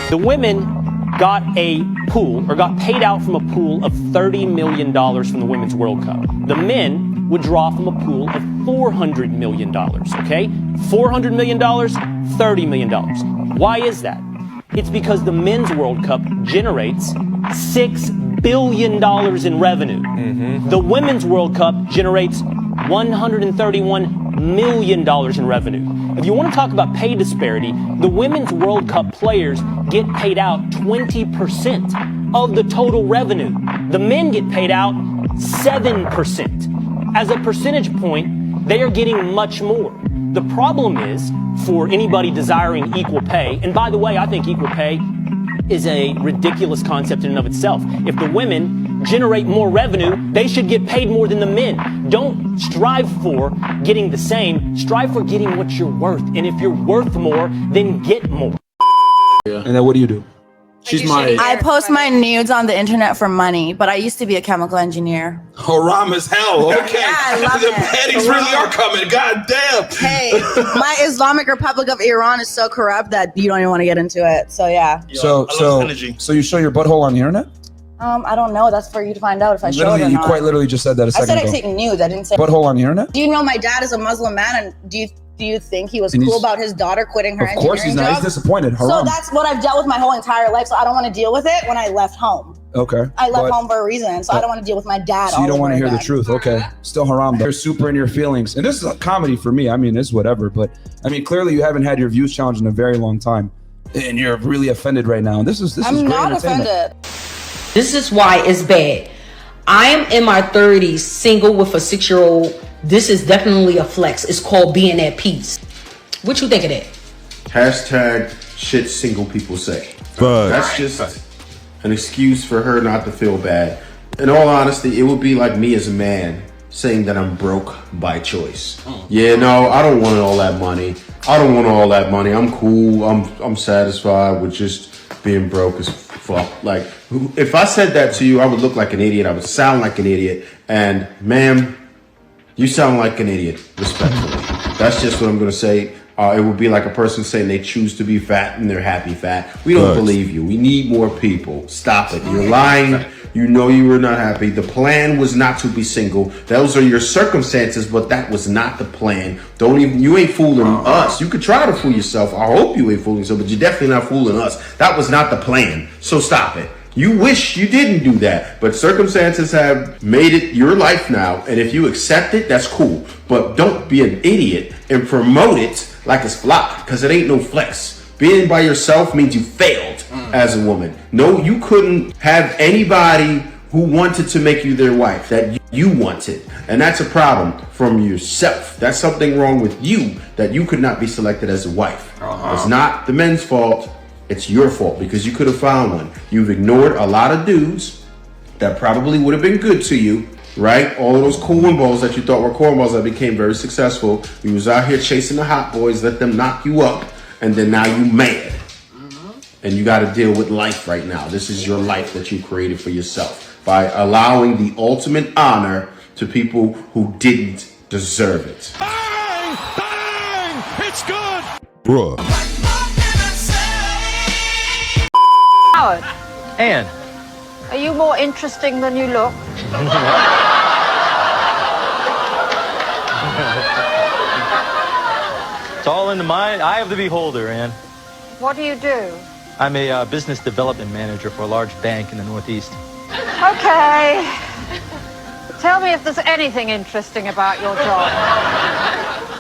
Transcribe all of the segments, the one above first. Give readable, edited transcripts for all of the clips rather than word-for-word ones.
The women got a pool, or got paid out from a pool of $30 million from the Women's World Cup. The men would draw from a pool of $400 million, okay? $400 million, $30 million. Why is that? It's because the Men's World Cup generates $6 billion in revenue. The Women's World Cup generates $131 million in revenue. If you want to talk about pay disparity, the Women's World Cup players get paid out 20% of the total revenue. The men get paid out 7%. As a percentage point, they are getting much more. The problem is, for anybody desiring equal pay, and by the way, I think equal pay is a ridiculous concept in and of itself. If the women generate more revenue, they should get paid more than the men. Don't strive for getting the same, strive for getting what you're worth. And if you're worth more, then get more. Yeah. And then what do you do? I post my nudes on the internet for money, but I used to be a chemical engineer. Haram as hell. Okay. Yeah, I love the it. baddies really are coming. God damn. Hey, my Islamic Republic of Iran is so corrupt that you don't even want to get into it. So yeah. So you show your butthole on the internet? I don't know. That's for you to find out if I show it or You not. quite literally just said that a second ago. I said I take nudes. I didn't say butthole on the internet. Do you know my dad is a Muslim man, and do you think he was cool about his daughter quitting her engineering job? Of course he's not. He's disappointed. Haram. So that's what I've dealt with my whole entire life. So I don't want to deal with it when I left home. Okay. I left home for a reason, so I don't want to deal with my dad. So you don't want to hear the truth. Okay. Still haram though. You're super in your feelings. And this is a comedy for me. I mean, it's whatever. But I mean, clearly you haven't had your views challenged in a very long time. And you're really offended right now. And this is great I'm not offended. This is why it's bad. I am in my 30s, single with a 6-year-old. This is definitely a flex. It's called being at peace. What you think of that? Hashtag shit single people say. But that's just an excuse for her not to feel bad. In all honesty, it would be like me as a man saying that I'm broke by choice. Yeah, no, I don't want all that money. I don't want all that money. I'm cool. I'm satisfied with just being broke as fuck. Like, if I said that to you, I would look like an idiot. I would sound like an idiot. And ma'am, you sound like an idiot, respectfully. That's just what I'm going to say. It would be like a person saying they choose to be fat and they're happy fat. We don't believe you. We need more people. Stop it. You're lying. You know you were not happy. The plan was not to be single. Those are your circumstances, but that was not the plan. You ain't fooling us. You could try to fool yourself. I hope you ain't fooling yourself, but you're definitely not fooling us. That was not the plan. So stop it. You wish you didn't do that, but circumstances have made it your life now. And if you accept it, that's cool. But don't be an idiot and promote it like it's flop, because it ain't no flex. Being by yourself means you failed as a woman. No, you couldn't have anybody who wanted to make you their wife that you wanted. And that's a problem from yourself. That's something wrong with you, that you could not be selected as a wife. It's not the men's fault. It's your fault because you could have found one. You've ignored a lot of dudes that probably would have been good to you, right? All of those cornballs that you thought were cornballs that became very successful. You was out here chasing the hot boys, let them knock you up, and then now you mad. And you got to deal with life right now. This is your life that you created for yourself by allowing the ultimate honor to people who didn't deserve it. bang, bang, it's good. Bruh. Howard, Anne. are you more interesting than you look? It's all in the mind. Eye of the beholder, Anne. What do you do? I'm a business development manager for a large bank in the Northeast. Okay. Tell me if there's anything interesting about your job.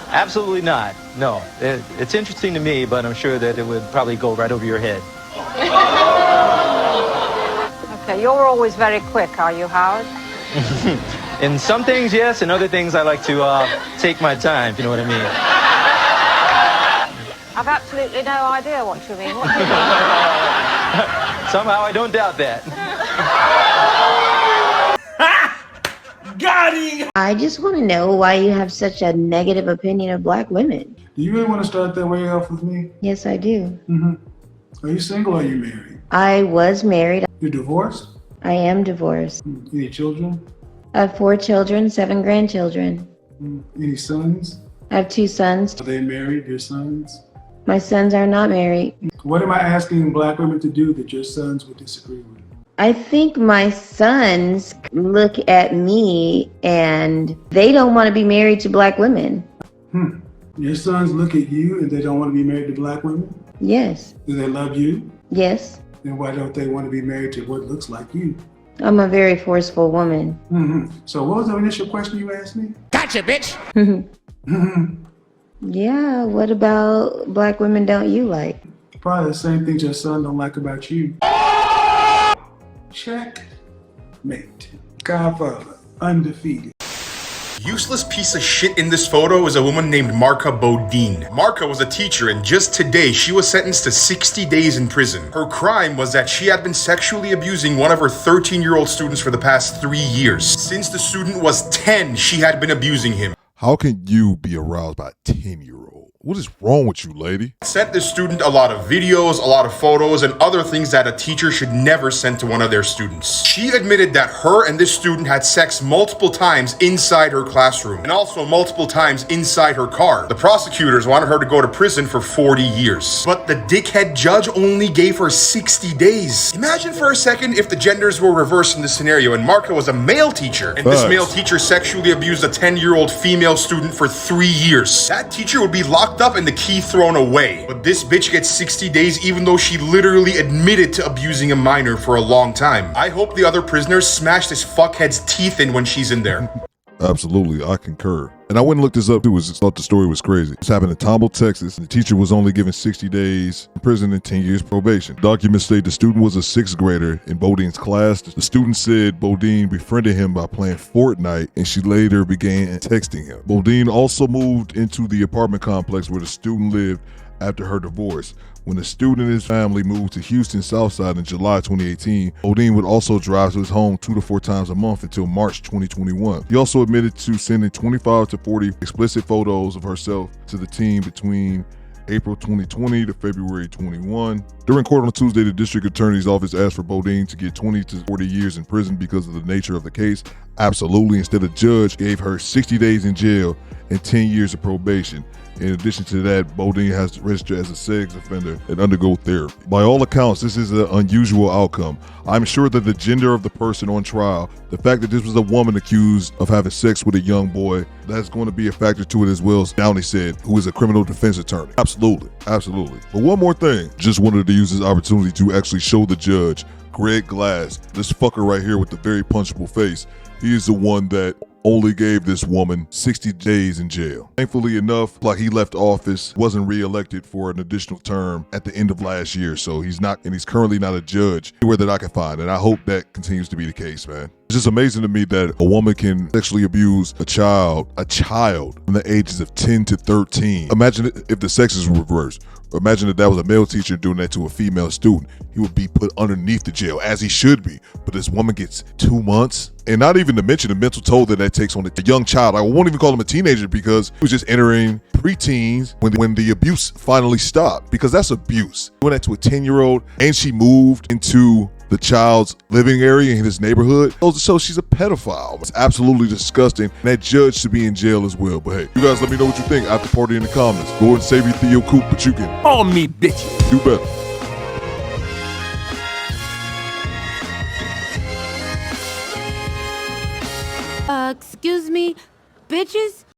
Absolutely not. No. It's interesting to me, but I'm sure that it would probably go right over your head. Okay, you're always very quick, are you, Howard? In some things, yes. In other things, I like to take my time, if you know what I mean. I've absolutely no idea what you mean. What do you mean? Somehow I don't doubt that. Got him! I just want to know why you have such a negative opinion of black women. Do you really want to start that way off with me? Yes, I do. Are you single or are you married? I was married. You're divorced? I am divorced. Any children? I have 4 children, 7 grandchildren. Any sons? I have 2 sons. Are they married, your sons? My sons are not married. What am I asking black women to do that your sons would disagree with? I think my sons look at me and they don't want to be married to black women. Your sons look at you and they don't want to be married to black women? Yes. Do they love you? Yes. Then why don't they want to be married to what looks like you? I'm a very forceful woman. So what was the initial question you asked me? Gotcha, bitch. Yeah, what about black women don't you like? Probably the same things your son don't like about you. Check. Mate. Godfather. Undefeated. Useless piece of shit in this photo is a woman named Marka Bodine. Marka was a teacher, and just today she was sentenced to 60 days in prison. Her crime was that she had been sexually abusing one of her 13-year-old students for the past 3 years. Since the student was 10, she had been abusing him. How can you be aroused by a 10-year-old? What is wrong with you, lady? Sent the student a lot of videos, a lot of photos, and other things that a teacher should never send to one of their students. She admitted that her and this student had sex multiple times inside her classroom, and also multiple times inside her car. The prosecutors wanted her to go to prison for 40 years. But the dickhead judge only gave her 60 days. Imagine for a second if the genders were reversed in this scenario and Marka was a male teacher, and this male teacher sexually abused a 10-year-old female student for 3 years. That teacher would be locked up and the key thrown away. But this bitch gets 60 days even though she literally admitted to abusing a minor for a long time. I hope the other prisoners smash this fuckhead's teeth in when she's in there. Absolutely, I concur. And I went and looked this up too, thought the story was crazy. This happened in Tomball, Texas. And the teacher was only given 60 days in prison and 10 years probation. Documents state the student was a 6th grader in Bodine's class. The student said Bodine befriended him by playing Fortnite, and she later began texting him. Bodine also moved into the apartment complex where the student lived after her divorce. When the student and his family moved to Houston Southside in July 2018, Bodine would also drive to his home 2 to 4 times a month until March 2021. He also admitted to sending 25 to 40 explicit photos of herself to the team between April 2020 to February 21. During court on Tuesday, the district attorney's office asked for Bodine to get 20 to 40 years in prison because of the nature of the case. Absolutely. Instead, the judge gave her 60 days in jail and 10 years of probation. In addition to that, Bodine has to register as a sex offender and undergo therapy. By all accounts, this is an unusual outcome. I'm sure that the gender of the person on trial, the fact that this was a woman accused of having sex with a young boy, that's going to be a factor to it as well, as Downey said, who is a criminal defense attorney. Absolutely, absolutely. But one more thing, just wanted to use this opportunity to actually show the judge, Greg Glass, this fucker right here with the very punchable face, he is the one that only gave this woman 60 days in jail. Thankfully enough, like he left office, wasn't re-elected for an additional term at the end of last year. So he's currently not a judge anywhere that I can find. And I hope that continues to be the case, man. It's just amazing to me that a woman can sexually abuse a child from the ages of 10 to 13. Imagine if the sexes were reversed. Imagine if that was a male teacher doing that to a female student. He would be put underneath the jail, as he should be. But this woman gets 2 months. And not even to mention the mental toll that takes on a young child. I won't even call him a teenager because he was just entering preteens when the abuse finally stopped. Because that's abuse. Doing that to a 10-year-old, and she moved into the child's living area in his neighborhood. Goes to show she's a pedophile. It's absolutely disgusting. And that judge should be in jail as well. But hey, you guys let me know what you think after party in the comments. Go ahead and save your Theo Coop, but you can Call me bitch. do better. Excuse me, bitches?